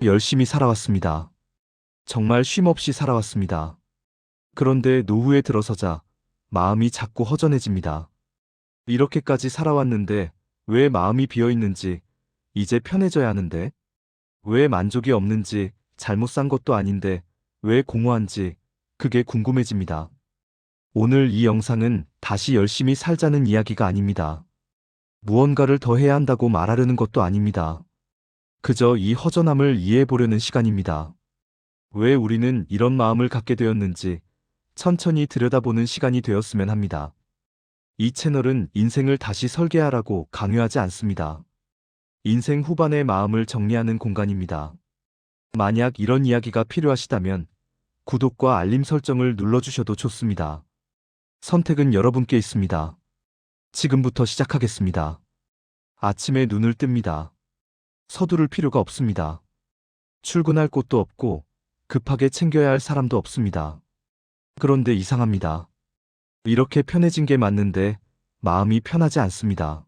열심히 살아왔습니다. 정말 쉼없이 살아왔습니다. 그런데 노후에 들어서자 마음이 자꾸 허전해집니다. 이렇게까지 살아왔는데 왜 마음이 비어 있는지, 이제 편해져야 하는데, 왜 만족이 없는지, 잘못 산 것도 아닌데 왜 공허한지, 그게 궁금해집니다. 오늘 이 영상은 다시 열심히 살자는 이야기가 아닙니다. 무언가를 더 해야 한다고 말하려는 것도 아닙니다. 그저 이 허전함을 이해해 보려는 시간입니다. 왜 우리는 이런 마음을 갖게 되었는지 천천히 들여다보는 시간이 되었으면 합니다. 이 채널은 인생을 다시 설계하라고 강요하지 않습니다. 인생 후반의 마음을 정리하는 공간입니다. 만약 이런 이야기가 필요하시다면 구독과 알림 설정을 눌러주셔도 좋습니다. 선택은 여러분께 있습니다. 지금부터 시작하겠습니다. 아침에 눈을 뜹니다. 서두를 필요가 없습니다. 출근할 곳도 없고 급하게 챙겨야 할 사람도 없습니다. 그런데 이상합니다. 이렇게 편해진 게 맞는데 마음이 편하지 않습니다.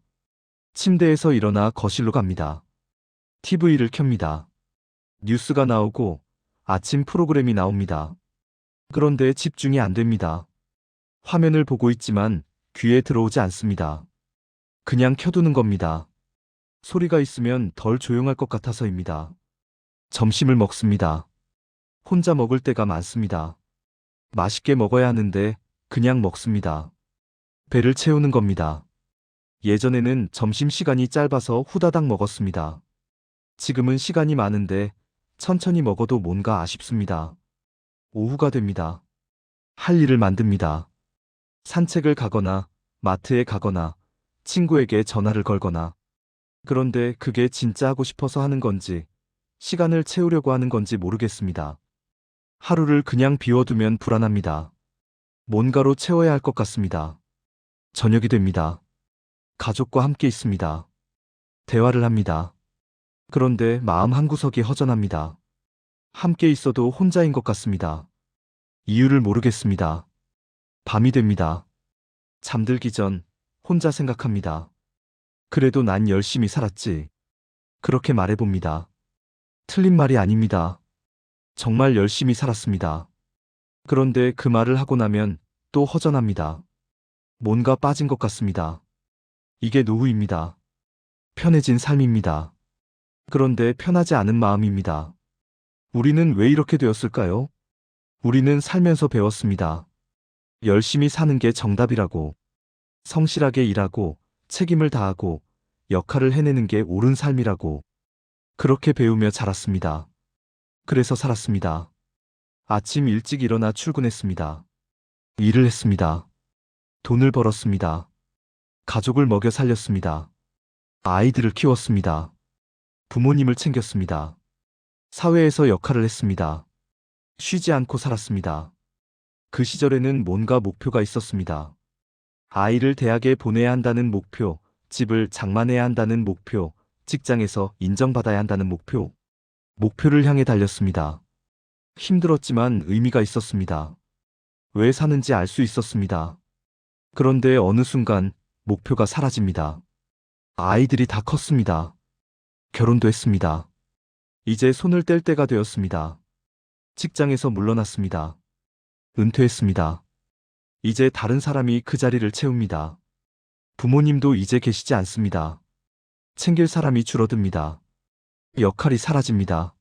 침대에서 일어나 거실로 갑니다. TV를 켭니다. 뉴스가 나오고 아침 프로그램이 나옵니다. 그런데 집중이 안 됩니다. 화면을 보고 있지만 귀에 들어오지 않습니다. 그냥 켜두는 겁니다. 소리가 있으면 덜 조용할 것 같아서입니다. 점심을 먹습니다. 혼자 먹을 때가 많습니다. 맛있게 먹어야 하는데 그냥 먹습니다. 배를 채우는 겁니다. 예전에는 점심시간이 짧아서 후다닥 먹었습니다. 지금은 시간이 많은데 천천히 먹어도 뭔가 아쉽습니다. 오후가 됩니다. 할 일을 만듭니다. 산책을 가거나 마트에 가거나 친구에게 전화를 걸거나. 그런데 그게 진짜 하고 싶어서 하는 건지 시간을 채우려고 하는 건지 모르겠습니다. 하루를 그냥 비워두면 불안합니다. 뭔가로 채워야 할 것 같습니다. 저녁이 됩니다. 가족과 함께 있습니다. 대화를 합니다. 그런데 마음 한구석이 허전합니다. 함께 있어도 혼자인 것 같습니다. 이유를 모르겠습니다. 밤이 됩니다. 잠들기 전 혼자 생각합니다. 그래도 난 열심히 살았지. 그렇게 말해봅니다. 틀린 말이 아닙니다. 정말 열심히 살았습니다. 그런데 그 말을 하고 나면 또 허전합니다. 뭔가 빠진 것 같습니다. 이게 노후입니다. 편해진 삶입니다. 그런데 편하지 않은 마음입니다. 우리는 왜 이렇게 되었을까요? 우리는 살면서 배웠습니다. 열심히 사는 게 정답이라고. 성실하게 일하고 책임을 다하고 역할을 해내는 게 옳은 삶이라고. 그렇게 배우며 자랐습니다. 그래서 살았습니다. 아침 일찍 일어나 출근했습니다. 일을 했습니다. 돈을 벌었습니다. 가족을 먹여 살렸습니다. 아이들을 키웠습니다. 부모님을 챙겼습니다. 사회에서 역할을 했습니다. 쉬지 않고 살았습니다. 그 시절에는 뭔가 목표가 있었습니다. 아이를 대학에 보내야 한다는 목표, 집을 장만해야 한다는 목표, 직장에서 인정받아야 한다는 목표. 목표를 향해 달렸습니다. 힘들었지만 의미가 있었습니다. 왜 사는지 알 수 있었습니다. 그런데 어느 순간 목표가 사라집니다. 아이들이 다 컸습니다. 결혼도 했습니다. 이제 손을 뗄 때가 되었습니다. 직장에서 물러났습니다. 은퇴했습니다. 이제 다른 사람이 그 자리를 채웁니다. 부모님도 이제 계시지 않습니다. 챙길 사람이 줄어듭니다. 역할이 사라집니다.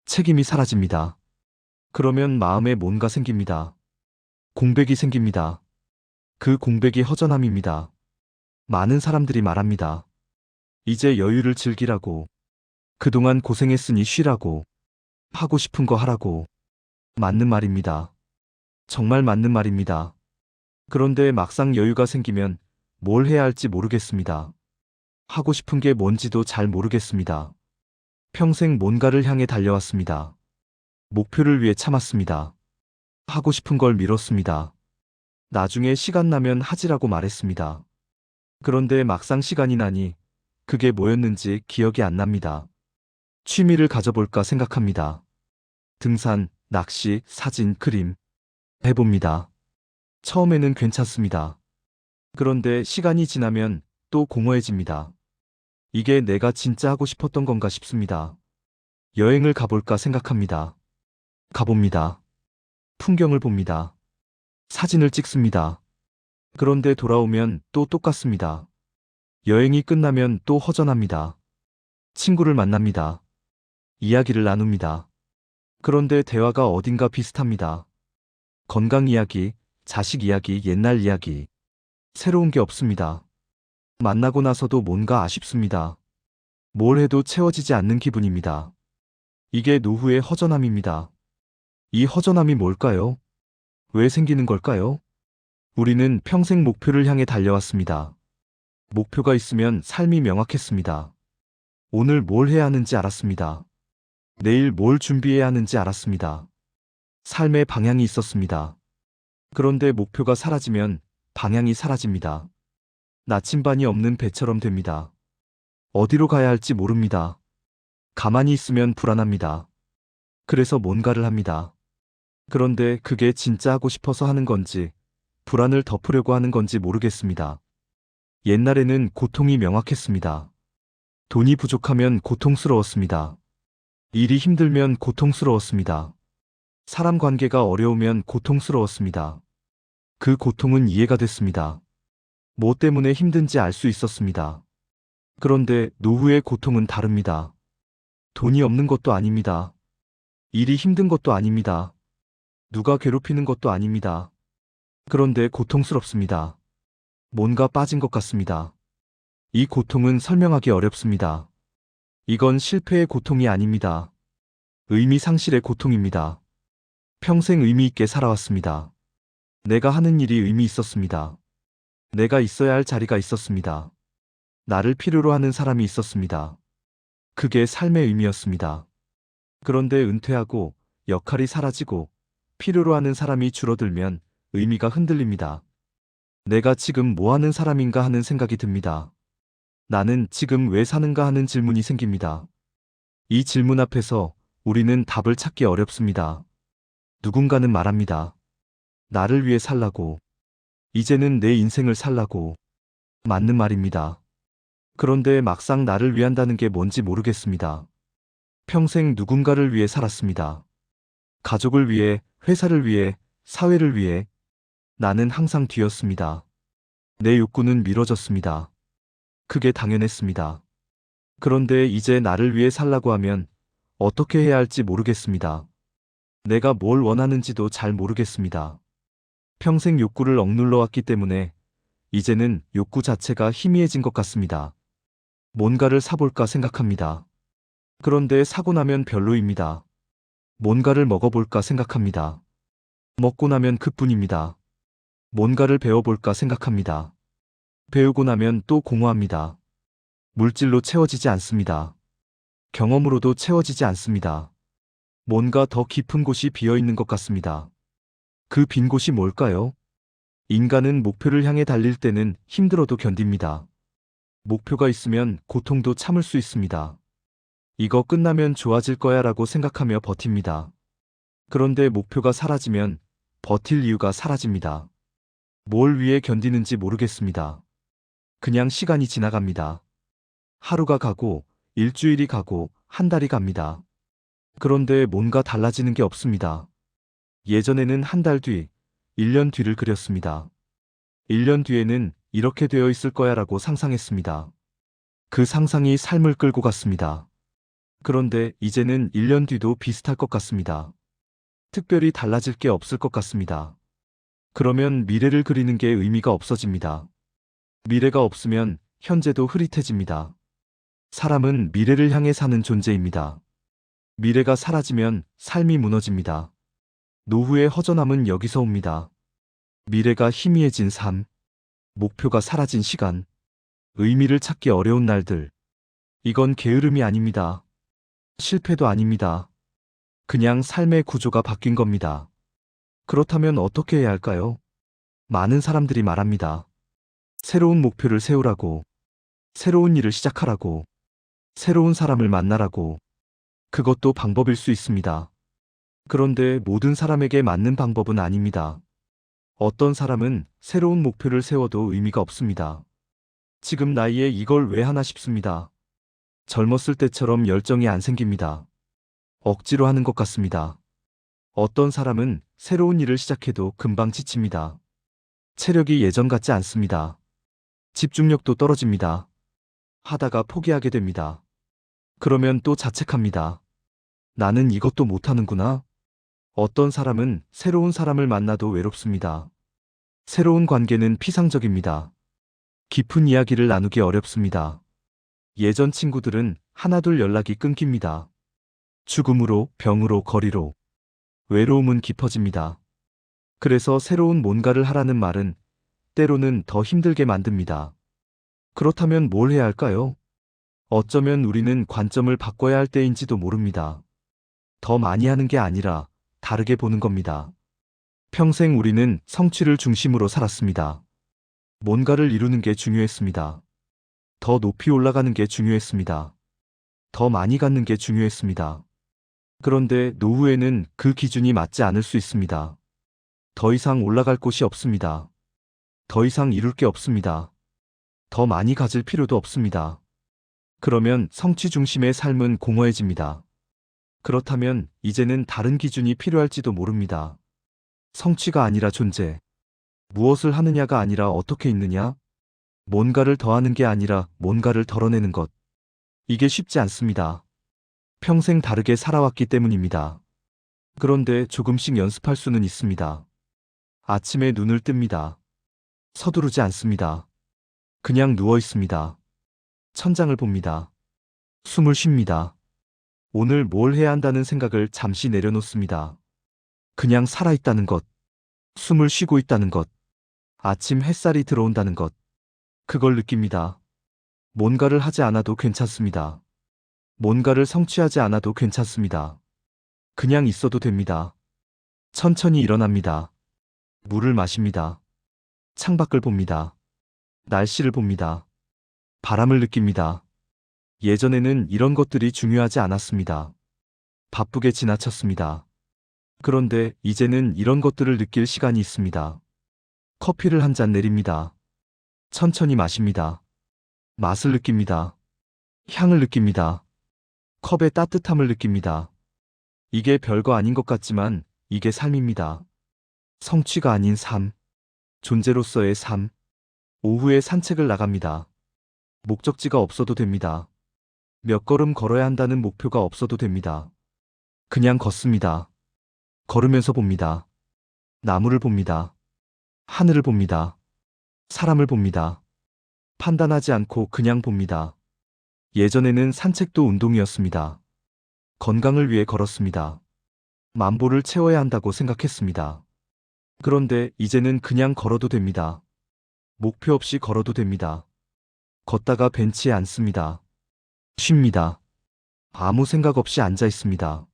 책임이 사라집니다. 그러면 마음에 뭔가 생깁니다. 공백이 생깁니다. 그 공백이 허전함입니다. 많은 사람들이 말합니다. 이제 여유를 즐기라고. 그동안 고생했으니 쉬라고. 하고 싶은 거 하라고. 맞는 말입니다. 정말 맞는 말입니다. 그런데 막상 여유가 생기면 뭘 해야 할지 모르겠습니다. 하고 싶은 게 뭔지도 잘 모르겠습니다. 평생 뭔가를 향해 달려왔습니다. 목표를 위해 참았습니다. 하고 싶은 걸 미뤘습니다. 나중에 시간 나면 하지라고 말했습니다. 그런데 막상 시간이 나니 그게 뭐였는지 기억이 안 납니다. 취미를 가져볼까 생각합니다. 등산, 낚시, 사진, 그림 해봅니다. 처음에는 괜찮습니다. 그런데 시간이 지나면 또 공허해집니다. 이게 내가 진짜 하고 싶었던 건가 싶습니다. 여행을 가볼까 생각합니다. 가봅니다. 풍경을 봅니다. 사진을 찍습니다. 그런데 돌아오면 또 똑같습니다. 여행이 끝나면 또 허전합니다. 친구를 만납니다. 이야기를 나눕니다. 그런데 대화가 어딘가 비슷합니다. 건강 이야기, 자식 이야기, 옛날 이야기. 새로운 게 없습니다. 만나고 나서도 뭔가 아쉽습니다. 뭘 해도 채워지지 않는 기분입니다. 이게 노후의 허전함입니다. 이 허전함이 뭘까요? 왜 생기는 걸까요? 우리는 평생 목표를 향해 달려왔습니다. 목표가 있으면 삶이 명확했습니다. 오늘 뭘 해야 하는지 알았습니다. 내일 뭘 준비해야 하는지 알았습니다. 삶의 방향이 있었습니다. 그런데 목표가 사라지면 방향이 사라집니다. 나침반이 없는 배처럼 됩니다. 어디로 가야 할지 모릅니다. 가만히 있으면 불안합니다. 그래서 뭔가를 합니다. 그런데 그게 진짜 하고 싶어서 하는 건지, 불안을 덮으려고 하는 건지 모르겠습니다. 옛날에는 고통이 명확했습니다. 돈이 부족하면 고통스러웠습니다. 일이 힘들면 고통스러웠습니다. 사람 관계가 어려우면 고통스러웠습니다. 그 고통은 이해가 됐습니다. 뭐 때문에 힘든지 알 수 있었습니다. 그런데 노후의 고통은 다릅니다. 돈이 없는 것도 아닙니다. 일이 힘든 것도 아닙니다. 누가 괴롭히는 것도 아닙니다. 그런데 고통스럽습니다. 뭔가 빠진 것 같습니다. 이 고통은 설명하기 어렵습니다. 이건 실패의 고통이 아닙니다. 의미 상실의 고통입니다. 평생 의미 있게 살아왔습니다. 내가 하는 일이 의미 있었습니다. 내가 있어야 할 자리가 있었습니다. 나를 필요로 하는 사람이 있었습니다. 그게 삶의 의미였습니다. 그런데 은퇴하고 역할이 사라지고 필요로 하는 사람이 줄어들면 의미가 흔들립니다. 내가 지금 뭐 하는 사람인가 하는 생각이 듭니다. 나는 지금 왜 사는가 하는 질문이 생깁니다. 이 질문 앞에서 우리는 답을 찾기 어렵습니다. 누군가는 말합니다. 나를 위해 살라고. 이제는 내 인생을 살라고. 맞는 말입니다. 그런데 막상 나를 위한다는 게 뭔지 모르겠습니다. 평생 누군가를 위해 살았습니다. 가족을 위해, 회사를 위해, 사회를 위해. 나는 항상 뒤였습니다. 내 욕구는 미뤄졌습니다. 그게 당연했습니다. 그런데 이제 나를 위해 살라고 하면 어떻게 해야 할지 모르겠습니다. 내가 뭘 원하는지도 잘 모르겠습니다. 평생 욕구를 억눌러 왔기 때문에 이제는 욕구 자체가 희미해진 것 같습니다. 뭔가를 사볼까 생각합니다. 그런데 사고 나면 별로입니다. 뭔가를 먹어볼까 생각합니다. 먹고 나면 그뿐입니다. 뭔가를 배워볼까 생각합니다. 배우고 나면 또 공허합니다. 물질로 채워지지 않습니다. 경험으로도 채워지지 않습니다. 뭔가 더 깊은 곳이 비어 있는 것 같습니다. 그 빈 곳이 뭘까요? 인간은 목표를 향해 달릴 때는 힘들어도 견딥니다. 목표가 있으면 고통도 참을 수 있습니다. 이거 끝나면 좋아질 거야 라고 생각하며 버팁니다. 그런데 목표가 사라지면 버틸 이유가 사라집니다. 뭘 위해 견디는지 모르겠습니다. 그냥 시간이 지나갑니다. 하루가 가고, 일주일이 가고, 한 달이 갑니다. 그런데 뭔가 달라지는 게 없습니다. 예전에는 한 달 뒤, 1년 뒤를 그렸습니다. 1년 뒤에는 이렇게 되어 있을 거야 라고 상상했습니다. 그 상상이 삶을 끌고 갔습니다. 그런데 이제는 1년 뒤도 비슷할 것 같습니다. 특별히 달라질 게 없을 것 같습니다. 그러면 미래를 그리는 게 의미가 없어집니다. 미래가 없으면 현재도 흐릿해집니다. 사람은 미래를 향해 사는 존재입니다. 미래가 사라지면 삶이 무너집니다. 노후의 허전함은 여기서 옵니다. 미래가 희미해진 삶, 목표가 사라진 시간, 의미를 찾기 어려운 날들. 이건 게으름이 아닙니다. 실패도 아닙니다. 그냥 삶의 구조가 바뀐 겁니다. 그렇다면 어떻게 해야 할까요? 많은 사람들이 말합니다. 새로운 목표를 세우라고, 새로운 일을 시작하라고, 새로운 사람을 만나라고. 그것도 방법일 수 있습니다. 그런데 모든 사람에게 맞는 방법은 아닙니다. 어떤 사람은 새로운 목표를 세워도 의미가 없습니다. 지금 나이에 이걸 왜 하나 싶습니다. 젊었을 때처럼 열정이 안 생깁니다. 억지로 하는 것 같습니다. 어떤 사람은 새로운 일을 시작해도 금방 지칩니다. 체력이 예전 같지 않습니다. 집중력도 떨어집니다. 하다가 포기하게 됩니다. 그러면 또 자책합니다. 나는 이것도 못하는구나. 어떤 사람은 새로운 사람을 만나도 외롭습니다. 새로운 관계는 피상적입니다. 깊은 이야기를 나누기 어렵습니다. 예전 친구들은 하나둘 연락이 끊깁니다. 죽음으로, 병으로, 거리로. 외로움은 깊어집니다. 그래서 새로운 뭔가를 하라는 말은 때로는 더 힘들게 만듭니다. 그렇다면 뭘 해야 할까요? 어쩌면 우리는 관점을 바꿔야 할 때인지도 모릅니다. 더 많이 하는 게 아니라 다르게 보는 겁니다. 평생 우리는 성취를 중심으로 살았습니다. 뭔가를 이루는 게 중요했습니다. 더 높이 올라가는 게 중요했습니다. 더 많이 갖는 게 중요했습니다. 그런데 노후에는 그 기준이 맞지 않을 수 있습니다. 더 이상 올라갈 곳이 없습니다. 더 이상 이룰 게 없습니다. 더 많이 가질 필요도 없습니다. 그러면 성취 중심의 삶은 공허해집니다. 그렇다면 이제는 다른 기준이 필요할지도 모릅니다. 성취가 아니라 존재. 무엇을 하느냐가 아니라 어떻게 있느냐? 뭔가를 더하는 게 아니라 뭔가를 덜어내는 것. 이게 쉽지 않습니다. 평생 다르게 살아왔기 때문입니다. 그런데 조금씩 연습할 수는 있습니다. 아침에 눈을 뜹니다. 서두르지 않습니다. 그냥 누워 있습니다. 천장을 봅니다. 숨을 쉽니다. 오늘 뭘 해야 한다는 생각을 잠시 내려놓습니다. 그냥 살아있다는 것. 숨을 쉬고 있다는 것. 아침 햇살이 들어온다는 것. 그걸 느낍니다. 뭔가를 하지 않아도 괜찮습니다. 뭔가를 성취하지 않아도 괜찮습니다. 그냥 있어도 됩니다. 천천히 일어납니다. 물을 마십니다. 창밖을 봅니다. 날씨를 봅니다. 바람을 느낍니다. 예전에는 이런 것들이 중요하지 않았습니다. 바쁘게 지나쳤습니다. 그런데 이제는 이런 것들을 느낄 시간이 있습니다. 커피를 한 잔 내립니다. 천천히 마십니다. 맛을 느낍니다. 향을 느낍니다. 컵의 따뜻함을 느낍니다. 이게 별거 아닌 것 같지만 이게 삶입니다. 성취가 아닌 삶. 존재로서의 삶. 오후에 산책을 나갑니다. 목적지가 없어도 됩니다. 몇 걸음 걸어야 한다는 목표가 없어도 됩니다. 그냥 걷습니다. 걸으면서 봅니다. 나무를 봅니다. 하늘을 봅니다. 사람을 봅니다. 판단하지 않고 그냥 봅니다. 예전에는 산책도 운동이었습니다. 건강을 위해 걸었습니다. 만보를 채워야 한다고 생각했습니다. 그런데 이제는 그냥 걸어도 됩니다. 목표 없이 걸어도 됩니다. 걷다가 벤치에 앉습니다. 쉽니다. 아무 생각 없이 앉아 있습니다.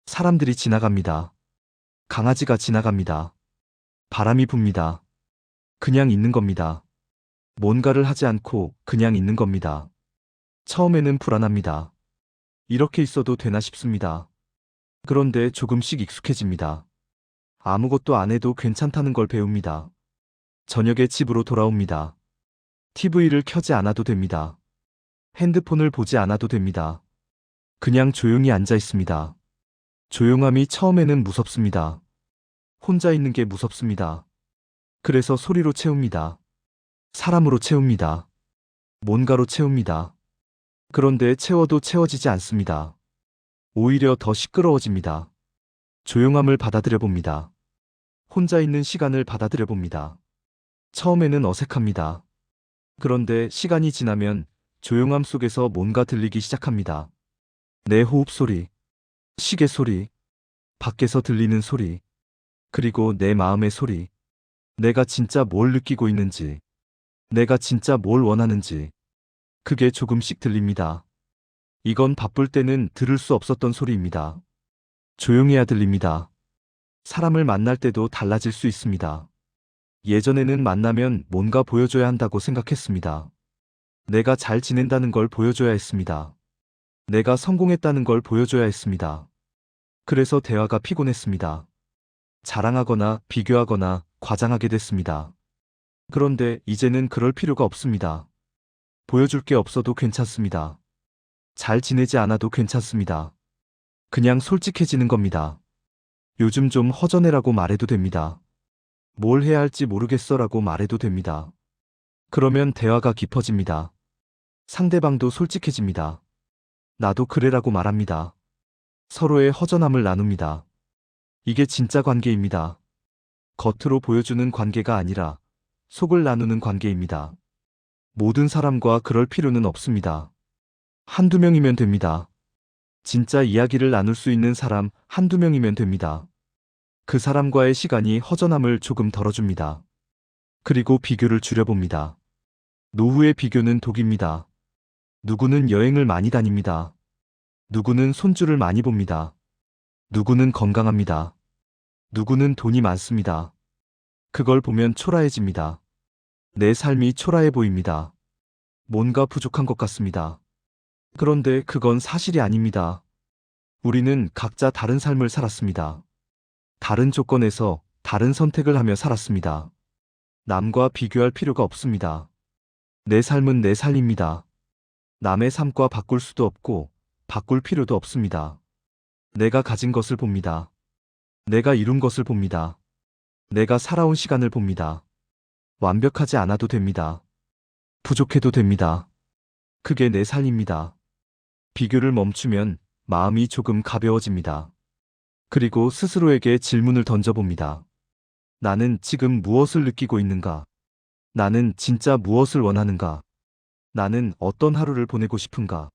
사람들이 지나갑니다. 강아지가 지나갑니다. 바람이 붑니다. 그냥 있는 겁니다. 뭔가를 하지 않고 그냥 있는 겁니다. 처음에는 불안합니다. 이렇게 있어도 되나 싶습니다. 그런데 조금씩 익숙해집니다. 아무것도 안 해도 괜찮다는 걸 배웁니다. 저녁에 집으로 돌아옵니다. TV를 켜지 않아도 됩니다. 핸드폰을 보지 않아도 됩니다. 그냥 조용히 앉아 있습니다. 조용함이 처음에는 무섭습니다. 혼자 있는 게 무섭습니다. 그래서 소리로 채웁니다. 사람으로 채웁니다. 뭔가로 채웁니다. 그런데 채워도 채워지지 않습니다. 오히려 더 시끄러워집니다. 조용함을 받아들여 봅니다. 혼자 있는 시간을 받아들여 봅니다. 처음에는 어색합니다. 그런데 시간이 지나면 조용함 속에서 뭔가 들리기 시작합니다. 내 호흡 소리, 시계 소리, 밖에서 들리는 소리, 그리고 내 마음의 소리. 내가 진짜 뭘 느끼고 있는지, 내가 진짜 뭘 원하는지. 그게 조금씩 들립니다. 이건 바쁠 때는 들을 수 없었던 소리입니다. 조용해야 들립니다. 사람을 만날 때도 달라질 수 있습니다. 예전에는 만나면 뭔가 보여줘야 한다고 생각했습니다. 내가 잘 지낸다는 걸 보여줘야 했습니다. 내가 성공했다는 걸 보여줘야 했습니다. 그래서 대화가 피곤했습니다. 자랑하거나 비교하거나 과장하게 됐습니다. 그런데 이제는 그럴 필요가 없습니다. 보여줄 게 없어도 괜찮습니다. 잘 지내지 않아도 괜찮습니다. 그냥 솔직해지는 겁니다. 요즘 좀 허전해라고 말해도 됩니다. 뭘 해야 할지 모르겠어라고 말해도 됩니다. 그러면 대화가 깊어집니다. 상대방도 솔직해집니다. 나도 그래라고 말합니다. 서로의 허전함을 나눕니다. 이게 진짜 관계입니다. 겉으로 보여주는 관계가 아니라 속을 나누는 관계입니다. 모든 사람과 그럴 필요는 없습니다. 한두 명이면 됩니다. 진짜 이야기를 나눌 수 있는 사람 한두 명이면 됩니다. 그 사람과의 시간이 허전함을 조금 덜어줍니다. 그리고 비교를 줄여봅니다. 노후의 비교는 독입니다. 누구는 여행을 많이 다닙니다. 누구는 손주를 많이 봅니다. 누구는 건강합니다. 누구는 돈이 많습니다. 그걸 보면 초라해집니다. 내 삶이 초라해 보입니다. 뭔가 부족한 것 같습니다. 그런데 그건 사실이 아닙니다. 우리는 각자 다른 삶을 살았습니다. 다른 조건에서 다른 선택을 하며 살았습니다. 남과 비교할 필요가 없습니다. 내 삶은 내 삶입니다. 남의 삶과 바꿀 수도 없고 바꿀 필요도 없습니다. 내가 가진 것을 봅니다. 내가 이룬 것을 봅니다. 내가 살아온 시간을 봅니다. 완벽하지 않아도 됩니다. 부족해도 됩니다. 그게 내 삶입니다. 비교를 멈추면 마음이 조금 가벼워집니다. 그리고 스스로에게 질문을 던져봅니다. 나는 지금 무엇을 느끼고 있는가? 나는 진짜 무엇을 원하는가? 나는 어떤 하루를 보내고 싶은가?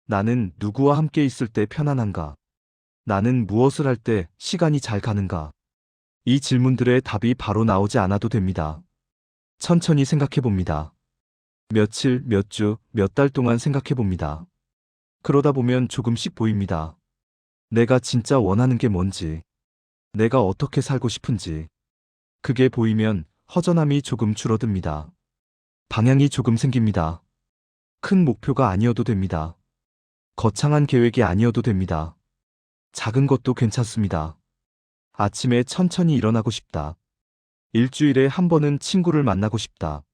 나는 누구와 함께 있을 때 편안한가? 나는 무엇을 할 때 시간이 잘 가는가? 이 질문들의 답이 바로 나오지 않아도 됩니다. 천천히 생각해 봅니다. 며칠, 몇 주, 몇 달 동안 생각해 봅니다. 그러다 보면 조금씩 보입니다. 내가 진짜 원하는 게 뭔지, 내가 어떻게 살고 싶은지. 그게 보이면 허전함이 조금 줄어듭니다. 방향이 조금 생깁니다. 큰 목표가 아니어도 됩니다. 거창한 계획이 아니어도 됩니다. 작은 것도 괜찮습니다. 아침에 천천히 일어나고 싶다. 일주일에 한 번은 친구를 만나고 싶다.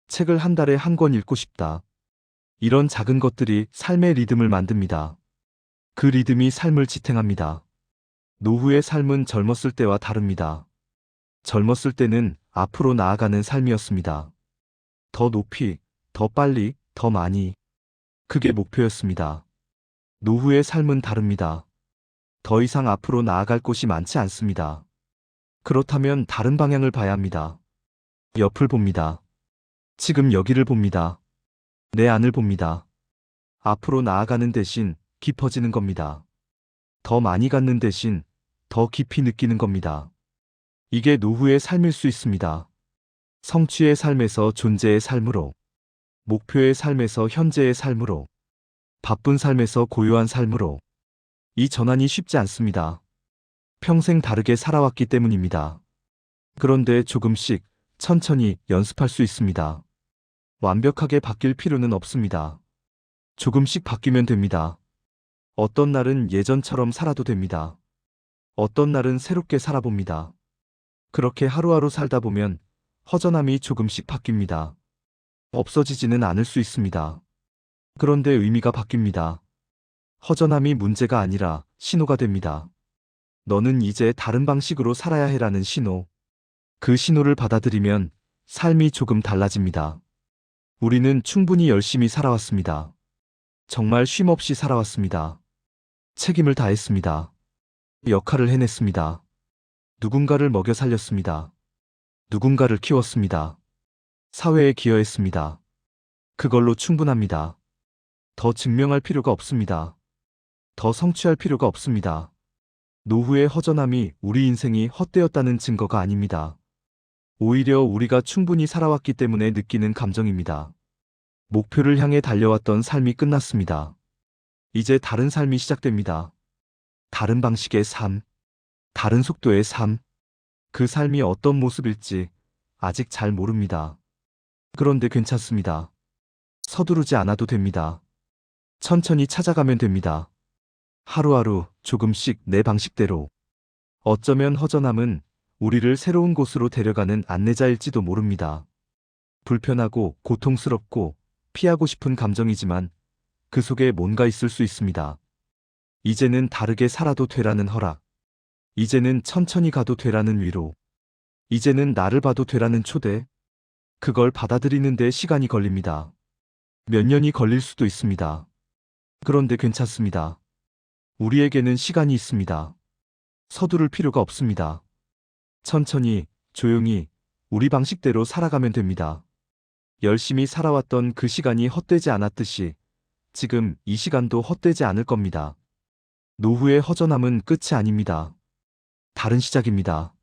책을 한 달에 한 권 읽고 싶다. 이런 작은 것들이 삶의 리듬을 만듭니다. 그 리듬이 삶을 지탱합니다. 노후의 삶은 젊었을 때와 다릅니다. 젊었을 때는 앞으로 나아가는 삶이었습니다. 더 높이, 더 빨리, 더 많이. 그게 목표였습니다. 노후의 삶은 다릅니다. 더 이상 앞으로 나아갈 곳이 많지 않습니다. 그렇다면 다른 방향을 봐야 합니다. 옆을 봅니다. 지금 여기를 봅니다. 내 안을 봅니다. 앞으로 나아가는 대신 깊어지는 겁니다. 더 많이 갖는 대신 더 깊이 느끼는 겁니다. 이게 노후의 삶일 수 있습니다. 성취의 삶에서 존재의 삶으로, 목표의 삶에서 현재의 삶으로, 바쁜 삶에서 고요한 삶으로. 이 전환이 쉽지 않습니다. 평생 다르게 살아왔기 때문입니다. 그런데 조금씩 천천히 연습할 수 있습니다. 완벽하게 바뀔 필요는 없습니다. 조금씩 바뀌면 됩니다. 어떤 날은 예전처럼 살아도 됩니다. 어떤 날은 새롭게 살아봅니다. 그렇게 하루하루 살다 보면 허전함이 조금씩 바뀝니다. 없어지지는 않을 수 있습니다. 그런데 의미가 바뀝니다. 허전함이 문제가 아니라 신호가 됩니다. 너는 이제 다른 방식으로 살아야 해라는 신호. 그 신호를 받아들이면 삶이 조금 달라집니다. 우리는 충분히 열심히 살아왔습니다. 정말 쉼없이 살아왔습니다. 책임을 다했습니다. 역할을 해냈습니다. 누군가를 먹여 살렸습니다. 누군가를 키웠습니다. 사회에 기여했습니다. 그걸로 충분합니다. 더 증명할 필요가 없습니다. 더 성취할 필요가 없습니다. 노후의 허전함이 우리 인생이 헛되었다는 증거가 아닙니다. 오히려 우리가 충분히 살아왔기 때문에 느끼는 감정입니다. 목표를 향해 달려왔던 삶이 끝났습니다. 이제 다른 삶이 시작됩니다. 다른 방식의 삶, 다른 속도의 삶. 그 삶이 어떤 모습일지 아직 잘 모릅니다. 그런데 괜찮습니다. 서두르지 않아도 됩니다. 천천히 찾아가면 됩니다. 하루하루 조금씩 내 방식대로. 어쩌면 허전함은 우리를 새로운 곳으로 데려가는 안내자일지도 모릅니다. 불편하고 고통스럽고 피하고 싶은 감정이지만 그 속에 뭔가 있을 수 있습니다. 이제는 다르게 살아도 되라는 허락. 이제는 천천히 가도 되라는 위로. 이제는 나를 봐도 되라는 초대. 그걸 받아들이는데 시간이 걸립니다. 몇 년이 걸릴 수도 있습니다. 그런데 괜찮습니다. 우리에게는 시간이 있습니다. 서두를 필요가 없습니다. 천천히, 조용히, 우리 방식대로 살아가면 됩니다. 열심히 살아왔던 그 시간이 헛되지 않았듯이 지금 이 시간도 헛되지 않을 겁니다. 노후의 허전함은 끝이 아닙니다. 다른 시작입니다.